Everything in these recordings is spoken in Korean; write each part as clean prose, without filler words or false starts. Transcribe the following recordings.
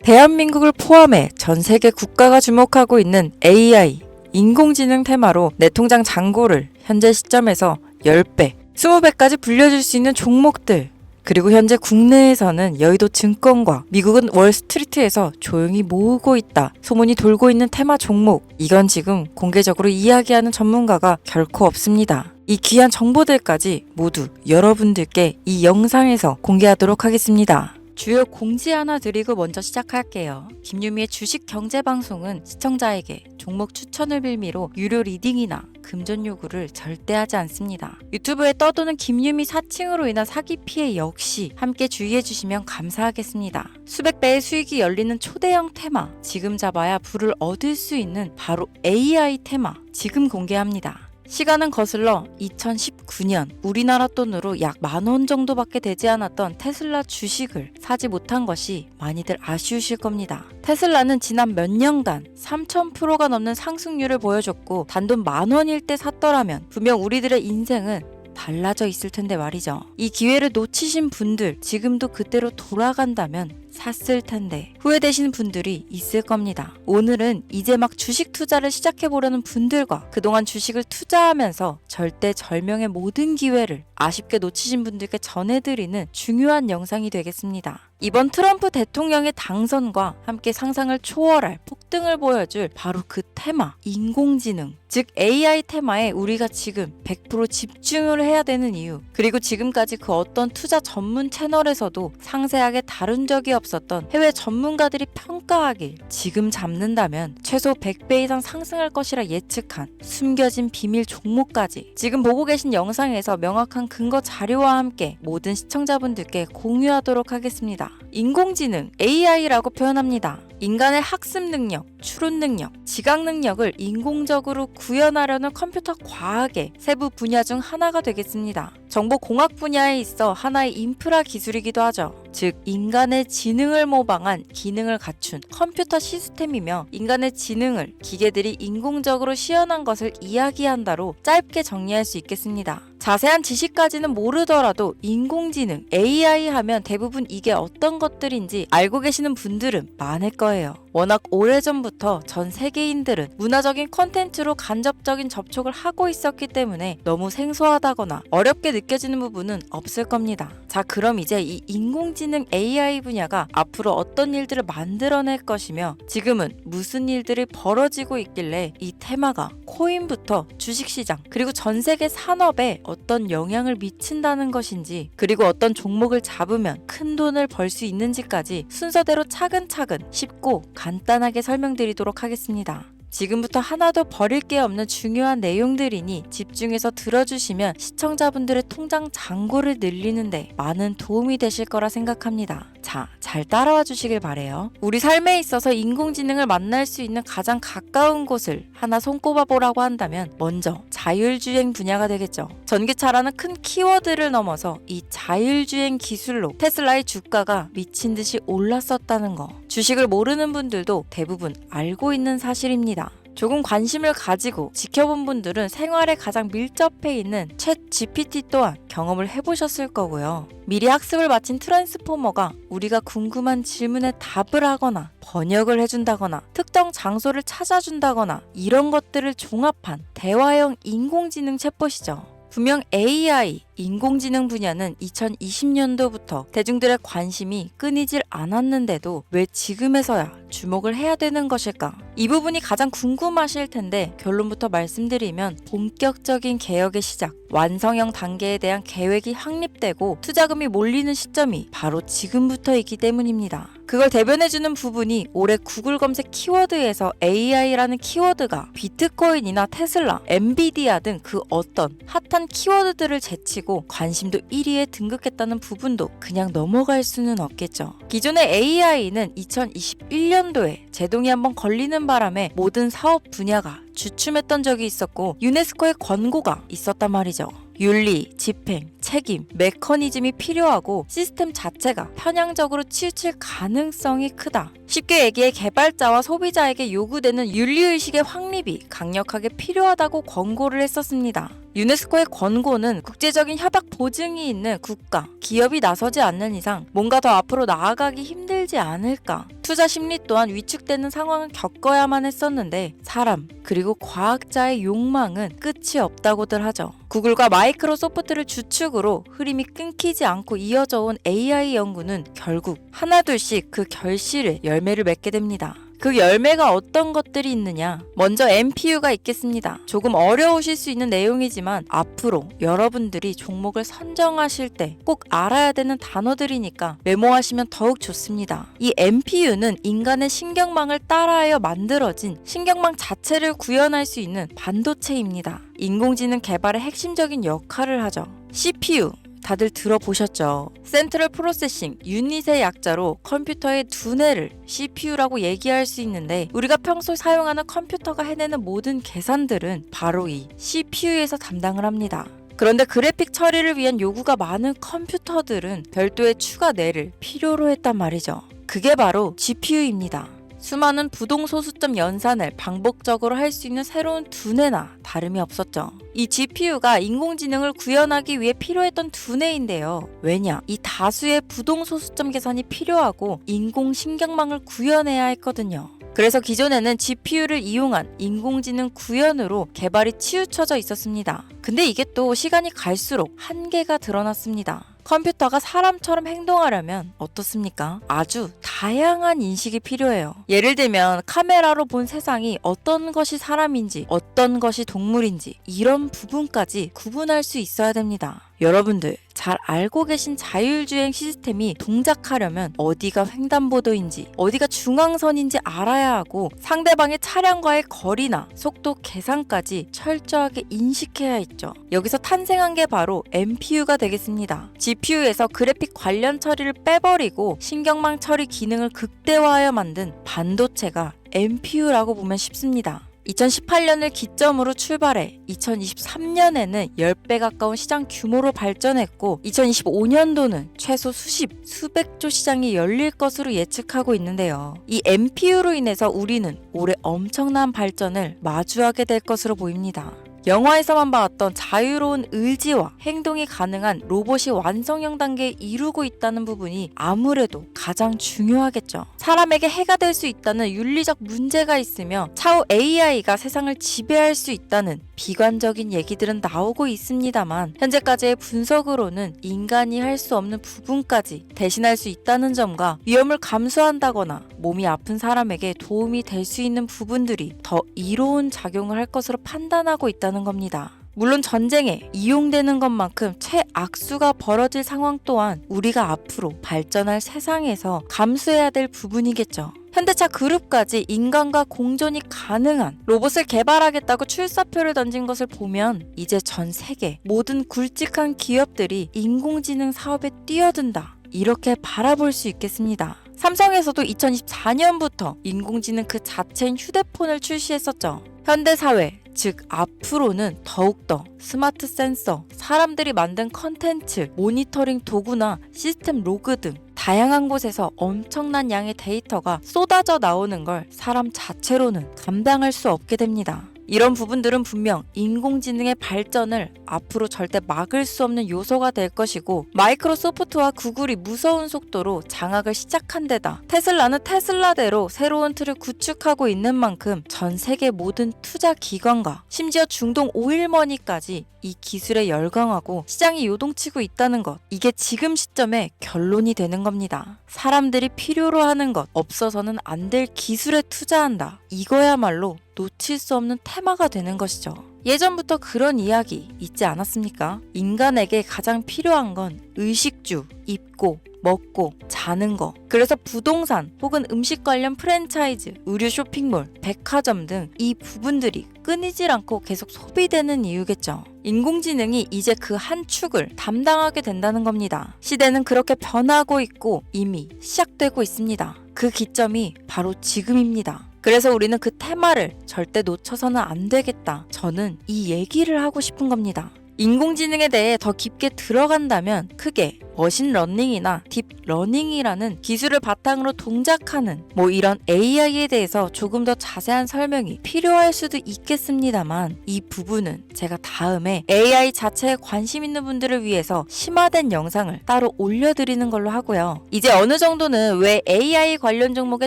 대한민국을 포함해 전 세계 국가가 주목하고 있는 AI, 인공지능 테마로 내 통장 잔고를 현재 시점에서 10배, 20배까지 불려줄 수 있는 종목들, 그리고 현재 국내에서는 여의도 증권과 미국은 월스트리트에서 조용히 모으고 있다 소문이 돌고 있는 테마 종목, 이건 지금 공개적으로 이야기하는 전문가가 결코 없습니다. 이 귀한 정보들까지 모두 여러분들께 이 영상에서 공개하도록 하겠습니다. 주요 공지 하나 드리고 먼저 시작할게요. 김유미의 주식 경제 방송은 시청자에게 종목 추천을 빌미로 유료 리딩이나 금전 요구를 절대 하지 않습니다. 유튜브에 떠도는 김유미 사칭으로 인한 사기 피해 역시 함께 주의해 주시면 감사하겠습니다. 수백 배의 수익이 열리는 초대형 테마, 지금 잡아야 부를 얻을 수 있는 바로 AI 테마, 지금 공개합니다. 시간은 거슬러 2019년 우리나라 돈으로 약 10,000원 정도밖에 되지 않았던 테슬라 주식을 사지 못한 것이 많이들 아쉬우실 겁니다. 테슬라는 지난 몇 년간 3000%가 넘는 상승률을 보여줬고 단돈 10,000원일 때 샀더라면 분명 우리들의 인생은 달라져 있을 텐데 말이죠. 이 기회를 놓치신 분들, 지금도 그때로 돌아간다면 샀을 텐데 후회되시는 분들이 있을 겁니다. 오늘은 이제 막 주식 투자를 시작해보려는 분들과 그동안 주식을 투자하면서 절대절명의 모든 기회를 아쉽게 놓치신 분들께 전해드리는 중요한 영상이 되겠습니다. 이번 트럼프 대통령의 당선과 함께 상상을 초월할 폭등을 보여줄 바로 그 테마, 인공지능, 즉 AI 테마에 우리가 지금 100% 집중을 해야 되는 이유, 그리고 지금까지 그 어떤 투자 전문 채널에서도 상세하게 다룬 적이 없었던 해외 전문가들이 평가하길 지금 잡는다면 최소 100배 이상 상승할 것이라 예측한 숨겨진 비밀 종목까지 지금 보고 계신 영상에서 명확한 근거 자료와 함께 모든 시청자분들께 공유하도록 하겠습니다. 인공지능, AI라고 표현합니다. 인간의 학습 능력, 추론 능력, 지각 능력을 인공적으로 구현하려는 컴퓨터 과학의 세부 분야 중 하나가 되겠습니다. 정보공학 분야에 있어 하나의 인프라 기술이기도 하죠. 즉 인간의 지능을 모방한 기능을 갖춘 컴퓨터 시스템이며 인간의 지능을 기계들이 인공적으로 시연한 것을 이야기한다로 짧게 정리할 수 있겠습니다. 자세한 지식까지는 모르더라도 인공지능, AI 하면 대부분 이게 어떤 것들인지 알고 계시는 분들은 많을 거예요. 워낙 오래전부터 전 세계인들은 문화적인 콘텐츠로 간접적인 접촉을 하고 있었기 때문에 너무 생소하다거나 어렵게 느껴지는 부분은 없을 겁니다. 자, 그럼 이제 이 인공지능 AI 분야가 앞으로 어떤 일들을 만들어낼 것이며 지금은 무슨 일들이 벌어지고 있길래 이 테마가 코인부터 주식시장 그리고 전 세계 산업에 어떤 영향을 미친다는 것인지, 그리고 어떤 종목을 잡으면 큰 돈을 벌 수 있는지까지 순서대로 차근차근 쉽고 간단하게 설명드리도록 하겠습니다. 지금부터 하나도 버릴 게 없는 중요한 내용들이니 집중해서 들어주시면 시청자분들의 통장 잔고를 늘리는데 많은 도움이 되실 거라 생각합니다. 자, 잘 따라와 주시길 바래요. 우리 삶에 있어서 인공지능을 만날 수 있는 가장 가까운 곳을 하나 손꼽아 보라고 한다면 먼저 자율주행 분야가 되겠죠. 전기차라는 큰 키워드를 넘어서 이 자율주행 기술로 테슬라의 주가가 미친 듯이 올랐었다는 거, 주식을 모르는 분들도 대부분 알고 있는 사실입니다. 조금 관심을 가지고 지켜본 분들은 생활에 가장 밀접해 있는 챗 GPT 또한 경험을 해보셨을 거고요. 미리 학습을 마친 트랜스포머가 우리가 궁금한 질문에 답을 하거나 번역을 해준다거나 특정 장소를 찾아준다거나 이런 것들을 종합한 대화형 인공지능 챗봇이죠. 분명 AI, 인공지능 분야는 2020년도부터 대중들의 관심이 끊이질 않았는데도 왜 지금에서야 주목을 해야 되는 것일까? 이 부분이 가장 궁금하실 텐데 결론부터 말씀드리면 본격적인 개혁의 시작, 완성형 단계에 대한 계획이 확립되고 투자금이 몰리는 시점이 바로 지금부터이기 때문입니다. 그걸 대변해주는 부분이 올해 구글 검색 키워드에서 AI라는 키워드가 비트코인이나 테슬라, 엔비디아 등 그 어떤 핫한 키워드들을 제치고 관심도 1위에 등극했다는 부분도 그냥 넘어갈 수는 없겠죠. 기존의 AI는 2021년도에 제동이 한번 걸리는 바람에 모든 사업 분야가 주춤했던 적이 있었고 유네스코의 권고가 있었단 말이죠. 윤리, 집행, 책임, 메커니즘이 필요하고 시스템 자체가 편향적으로 치우칠 가능성이 크다. 쉽게 얘기해 개발자와 소비자에게 요구되는 윤리의식의 확립이 강력하게 필요하다고 권고를 했었습니다. 유네스코의 권고는 국제적인 협약 보증이 있는 국가, 기업이 나서지 않는 이상 뭔가 더 앞으로 나아가기 힘들지 않을까. 투자 심리 또한 위축되는 상황을 겪어야만 했었는데 사람, 그리고 과학자의 욕망은 끝이 없다고들 하죠. 구글과 마이크로소프트를 주축으로 흐름이 끊기지 않고 이어져 온 AI 연구는 결국 하나둘씩 그 결실의 열매를 맺게 됩니다. 그 열매가 어떤 것들이 있느냐? 먼저 MPU가 있겠습니다. 조금 어려우실 수 있는 내용이지만 앞으로 여러분들이 종목을 선정하실 때 꼭 알아야 되는 단어들이니까 메모하시면 더욱 좋습니다. 이 MPU는 인간의 신경망을 따라하여 만들어진 신경망 자체를 구현할 수 있는 반도체입니다. 인공지능 개발의 핵심적인 역할을 하죠. CPU 다들 들어보셨죠? 센트럴 프로세싱 유닛의 약자로 컴퓨터의 두뇌를 CPU라고 얘기할 수 있는데 우리가 평소 사용하는 컴퓨터가 해내는 모든 계산들은 바로 이 CPU에서 담당을 합니다. 그런데 그래픽 처리를 위한 요구가 많은 컴퓨터들은 별도의 추가 뇌를 필요로 했단 말이죠. 그게 바로 GPU입니다. 수많은 부동소수점 연산을 반복적으로 할 수 있는 새로운 두뇌나 다름이 없었죠. 이 GPU가 인공지능을 구현하기 위해 필요했던 두뇌인데요. 왜냐? 이 다수의 부동소수점 계산이 필요하고 인공신경망을 구현해야 했거든요. 그래서 기존에는 GPU를 이용한 인공지능 구현으로 개발이 치우쳐져 있었습니다. 근데 이게 또 시간이 갈수록 한계가 드러났습니다. 컴퓨터가 사람처럼 행동하려면 어떻습니까? 아주 다양한 인식이 필요해요. 예를 들면 카메라로 본 세상이 어떤 것이 사람인지 어떤 것이 동물인지 이런 부분까지 구분할 수 있어야 됩니다. 여러분들 잘 알고 계신 자율주행 시스템이 동작하려면 어디가 횡단보도인지 어디가 중앙선인지 알아야 하고 상대방의 차량과의 거리나 속도 계산까지 철저하게 인식해야 했죠. 여기서 탄생한 게 바로 MPU가 되겠습니다. GPU에서 그래픽 관련 처리를 빼버리고 신경망 처리 기능을 극대화하여 만든 반도체가 MPU라고 보면 쉽습니다. 2018년을 기점으로 출발해 2023년에는 10배 가까운 시장 규모로 발전했고 2025년도는 최소 수백조 시장이 열릴 것으로 예측하고 있는데요. 이 MPU로 인해서 우리는 올해 엄청난 발전을 마주하게 될 것으로 보입니다. 영화에서만 봤던 자유로운 의지와 행동이 가능한 로봇이 완성형 단계에 이루고 있다는 부분이 아무래도 가장 중요하겠죠. 사람에게 해가 될 수 있다는 윤리적 문제가 있으며 차후 AI가 세상을 지배할 수 있다는 비관적인 얘기들은 나오고 있습니다만 현재까지의 분석으로는 인간이 할 수 없는 부분까지 대신할 수 있다는 점과 위험을 감수한다거나 몸이 아픈 사람에게 도움이 될 수 있는 부분들이 더 이로운 작용을 할 것으로 판단하고 있다는 겁니다. 물론 전쟁에 이용되는 것만큼 최악수가 벌어질 상황 또한 우리가 앞으로 발전할 세상에서 감수해야 될 부분이겠죠. 현대차 그룹까지 인간과 공존이 가능한 로봇을 개발하겠다고 출사표를 던진 것을 보면 이제 전 세계 모든 굵직한 기업들이 인공지능 사업에 뛰어든다. 이렇게 바라볼 수 있겠습니다. 삼성에서도 2024년부터 인공지능 그 자체인 휴대폰을 출시했었죠. 현대사회, 즉 앞으로는 더욱더 스마트 센서, 사람들이 만든 컨텐츠, 모니터링 도구나 시스템 로그 등 다양한 곳에서 엄청난 양의 데이터가 쏟아져 나오는 걸 사람 자체로는 감당할 수 없게 됩니다. 이런 부분들은 분명 인공지능의 발전을 앞으로 절대 막을 수 없는 요소가 될 것이고 마이크로소프트와 구글이 무서운 속도로 장악을 시작한 데다 테슬라는 테슬라대로 새로운 틀을 구축하고 있는 만큼 전 세계 모든 투자 기관과 심지어 중동 오일머니까지 이 기술에 열광하고 시장이 요동치고 있다는 것, 이게 지금 시점에 결론이 되는 겁니다. 사람들이 필요로 하는 것, 없어서는 안 될 기술에 투자한다. 이거야말로 놓칠 수 없는 테마가 되는 것이죠. 예전부터 그런 이야기 있지 않았습니까? 인간에게 가장 필요한 건 의식주, 입고, 먹고, 자는 거. 그래서 부동산 혹은 음식 관련 프랜차이즈, 의류 쇼핑몰, 백화점 등 이 부분들이 끊이질 않고 계속 소비되는 이유겠죠. 인공지능이 이제 그 한 축을 담당하게 된다는 겁니다. 시대는 그렇게 변하고 있고 이미 시작되고 있습니다. 그 기점이 바로 지금입니다. 그래서 우리는 그 테마를 절대 놓쳐서는 안 되겠다. 저는 이 얘기를 하고 싶은 겁니다. 인공지능에 대해 더 깊게 들어간다면 크게 머신러닝이나 딥러닝이라는 기술을 바탕으로 동작하는 이런 AI에 대해서 조금 더 자세한 설명이 필요할 수도 있겠습니다만 이 부분은 제가 다음에 AI 자체에 관심 있는 분들을 위해서 심화된 영상을 따로 올려드리는 걸로 하고요. 이제 어느 정도는 왜 AI 관련 종목에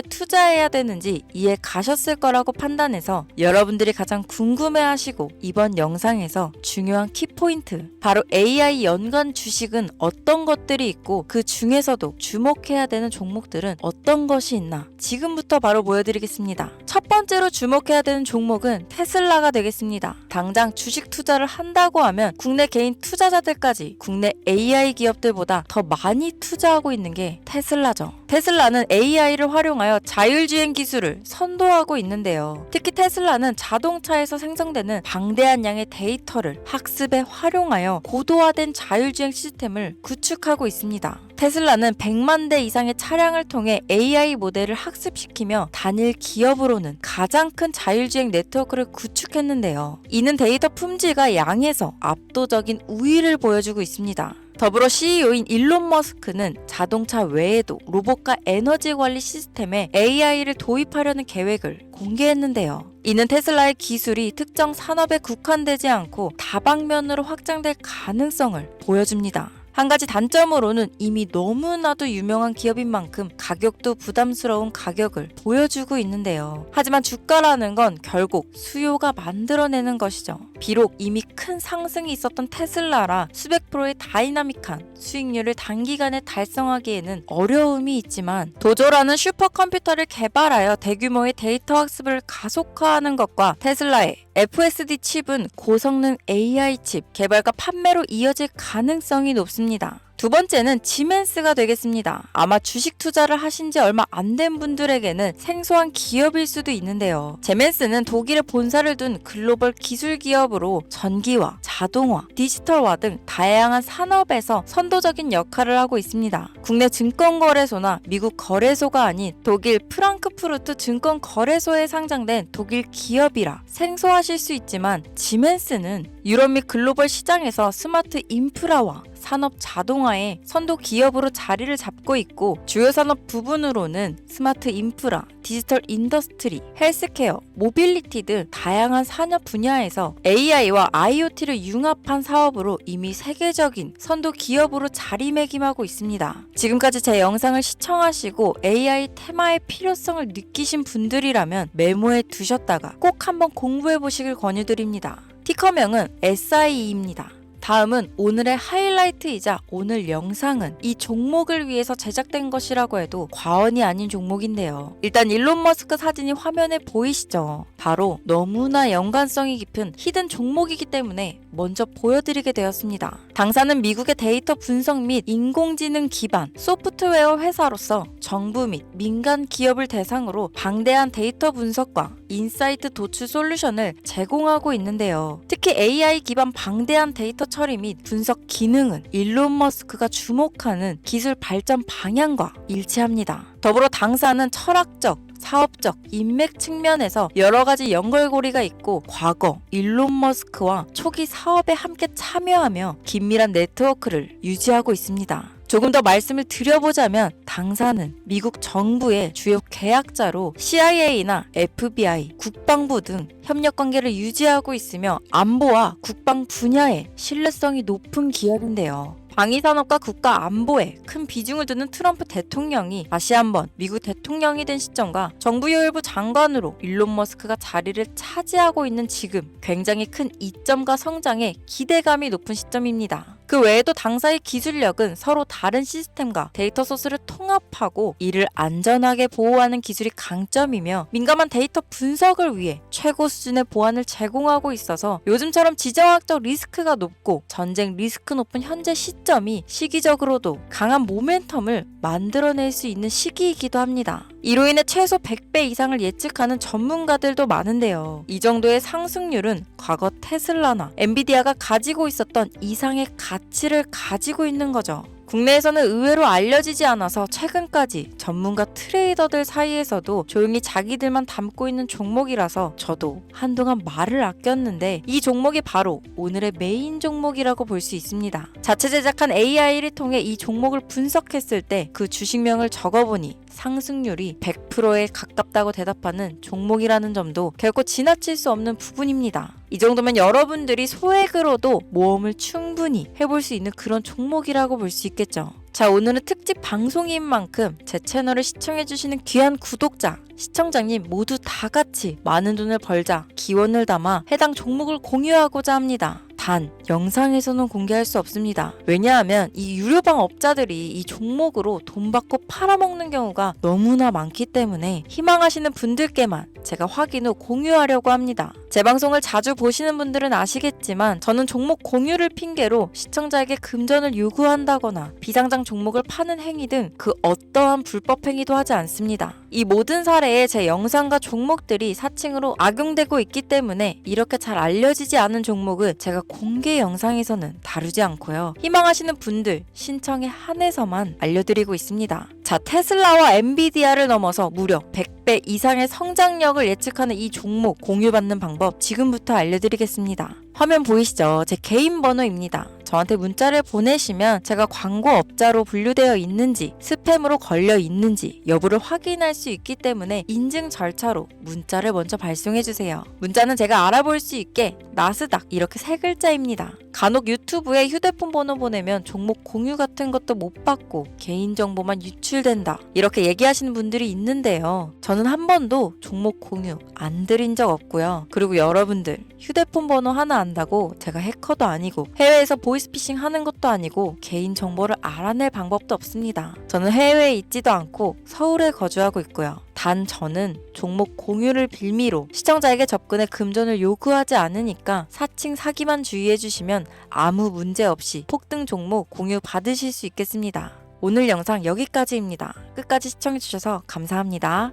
투자해야 되는지 이해 가셨을 거라고 판단해서 여러분들이 가장 궁금해하시고 이번 영상에서 중요한 키포인트, 바로 AI 연관 주식은 어떤 것들이 있고 그 중에서도 주목해야 되는 종목들은 어떤 것이 있나 지금부터 바로 보여드리겠습니다. 첫 번째로 주목해야 되는 종목은 테슬라가 되겠습니다. 당장 주식 투자를 한다고 하면 국내 개인 투자자들까지 국내 AI 기업들보다 더 많이 투자하고 있는 게 테슬라죠. 테슬라는 AI를 활용하여 자율주행 기술을 선도하고 있는데요. 특히 테슬라는 자동차에서 생성되는 방대한 양의 데이터를 학습에 활용하여 고도화된 자율주행 시스템을 구축하고 있습니다. 테슬라는 100만 대 이상의 차량을 통해 AI 모델을 학습시키며 단일 기업으로는 가장 큰 자율주행 네트워크를 구축했는데요. 이는 데이터 품질과 양에서 압도적인 우위를 보여주고 있습니다. 더불어 CEO인 일론 머스크는 자동차 외에도 로봇과 에너지 관리 시스템에 AI를 도입하려는 계획을 공개했는데요. 이는 테슬라의 기술이 특정 산업에 국한되지 않고 다방면으로 확장될 가능성을 보여줍니다. 한 가지 단점으로는 이미 너무나도 유명한 기업인 만큼 가격도 부담스러운 가격을 보여주고 있는데요. 하지만 주가라는 건 결국 수요가 만들어내는 것이죠. 비록 이미 큰 상승이 있었던 테슬라라 수백 프로의 다이나믹한 수익률을 단기간에 달성하기에는 어려움이 있지만 도조라는 슈퍼컴퓨터를 개발하여 대규모의 데이터 학습을 가속화하는 것과 테슬라의 FSD 칩은 고성능 AI 칩 개발과 판매로 이어질 가능성이 높습니다. 두 번째는 지멘스가 되겠습니다. 아마 주식 투자를 하신 지 얼마 안 된 분들에게는 생소한 기업일 수도 있는데요. 지멘스는 독일에 본사를 둔 글로벌 기술 기업으로 전기화, 자동화, 디지털화 등 다양한 산업에서 선도적인 역할을 하고 있습니다. 국내 증권거래소나 미국 거래소가 아닌 독일 프랑크푸르트 증권거래소에 상장된 독일 기업이라 생소하실 수 있지만 지멘스는 유럽 및 글로벌 시장에서 스마트 인프라와 산업 자동화의 선도 기업으로 자리를 잡고 있고 주요 산업 부분으로는 스마트 인프라, 디지털 인더스트리, 헬스케어, 모빌리티 등 다양한 산업 분야에서 AI와 IoT를 융합한 사업으로 이미 세계적인 선도 기업으로 자리매김하고 있습니다. 지금까지 제 영상을 시청하시고 AI 테마의 필요성을 느끼신 분들이라면 메모해 두셨다가 꼭 한번 공부해 보시길 권유드립니다. 티커명은 SIE입니다. 다음은 오늘의 하이라이트이자 오늘 영상은 이 종목을 위해서 제작된 것이라고 해도 과언이 아닌 종목인데요. 일단 일론 머스크 사진이 화면에 보이시죠? 바로 너무나 연관성이 깊은 히든 종목이기 때문에 먼저 보여드리게 되었습니다. 당사는 미국의 데이터 분석 및 인공지능 기반 소프트웨어 회사로서 정부 및 민간 기업을 대상으로 방대한 데이터 분석과 인사이트 도출 솔루션을 제공하고 있는데요. 특히 AI 기반 방대한 데이터 처리 및 분석 기능은 일론 머스크가 주목하는 기술 발전 방향과 일치합니다. 더불어 당사는 철학적, 사업적, 인맥 측면에서 여러 가지 연결고리가 있고 과거 일론 머스크와 초기 사업에 함께 참여하며 긴밀한 네트워크를 유지하고 있습니다. 조금 더 말씀을 드려보자면 당사는 미국 정부의 주요 계약자로 CIA나 FBI, 국방부 등 협력 관계를 유지하고 있으며 안보와 국방 분야에 신뢰성이 높은 기업인데요. 방위산업과 국가 안보에 큰 비중을 두는 트럼프 대통령이 다시 한번 미국 대통령이 된 시점과 정부요일부 장관으로 일론 머스크가 자리를 차지하고 있는 지금 굉장히 큰 이점과 성장에 기대감이 높은 시점입니다. 그 외에도 당사의 기술력은 서로 다른 시스템과 데이터 소스를 통합하고 이를 안전하게 보호하는 기술이 강점이며 민감한 데이터 분석을 위해 최고 수준의 보안을 제공하고 있어서 요즘처럼 지정학적 리스크가 높고 전쟁 리스크 높은 현재 시점이 시기적으로도 강한 모멘텀을 만들어낼 수 있는 시기이기도 합니다. 이로 인해 최소 100배 이상을 예측하는 전문가들도 많은데요. 이 정도의 상승률은 과거 테슬라나 엔비디아가 가지고 있었던 이상의 가치를 가지고 있는 거죠. 국내에서는 의외로 알려지지 않아서 최근까지 전문가 트레이더들 사이에서도 조용히 자기들만 담고 있는 종목이라서 저도 한동안 말을 아꼈는데 이 종목이 바로 오늘의 메인 종목이라고 볼 수 있습니다. 자체 제작한 AI를 통해 이 종목을 분석했을 때 그 주식명을 적어보니 상승률이 100%에 가깝다고 대답하는 종목이라는 점도 결코 지나칠 수 없는 부분입니다. 이 정도면 여러분들이 소액으로도 모험을 충분히 해볼 수 있는 그런 종목이라고 볼 수 있겠죠. 자, 오늘은 특집 방송인 만큼 제 채널을 시청해주시는 귀한 구독자, 시청자님 모두 다 같이 많은 돈을 벌자 기원을 담아 해당 종목을 공유하고자 합니다. 단, 영상에서는 공개할 수 없습니다. 왜냐하면 이 유료방 업자들이 이 종목으로 돈 받고 팔아먹는 경우가 너무나 많기 때문에 희망하시는 분들께만 제가 확인 후 공유하려고 합니다. 제 방송을 자주 보시는 분들은 아시겠지만 저는 종목 공유를 핑계로 시청자에게 금전을 요구한다거나 비상장 종목을 파는 행위 등 그 어떠한 불법 행위도 하지 않습니다. 이 모든 사례에 제 영상과 종목들이 사칭으로 악용되고 있기 때문에 이렇게 잘 알려지지 않은 종목은 제가 공개 영상에서는 다루지 않고요. 희망하시는 분들 신청에 한해서만 알려드리고 있습니다. 자, 테슬라와 엔비디아를 넘어서 무려 100배 이상의 성장력을 예측하는 이 종목 공유받는 방법 지금부터 알려드리겠습니다. 화면 보이시죠? 제 개인 번호입니다. 저한테 문자를 보내시면 제가 광고업자로 분류되어 있는지 스팸으로 걸려 있는지 여부를 확인할 수 있기 때문에 인증 절차로 문자를 먼저 발송해주세요. 문자는 제가 알아볼 수 있게 나스닥 이렇게 세 글자입니다. 간혹 유튜브에 휴대폰 번호 보내면 종목 공유 같은 것도 못 받고 개인정보만 유출된다 이렇게 얘기하시는 분들이 있는데요. 저는 한 번도 종목 공유 안 드린 적 없고요. 그리고 여러분들 휴대폰 번호 하나 안다고 제가 해커도 아니고 해외에서 보이스피싱 하는 것도 아니고 개인정보를 알아낼 방법도 없습니다. 저는 해외에 있지도 않고 서울에 거주하고 있고요. 단 저는 종목 공유를 빌미로 시청자에게 접근해 금전을 요구하지 않으니까 사칭 사기만 주의해주시면 아무 문제 없이 폭등 종목 공유 받으실 수 있겠습니다. 오늘 영상 여기까지입니다. 끝까지 시청해주셔서 감사합니다.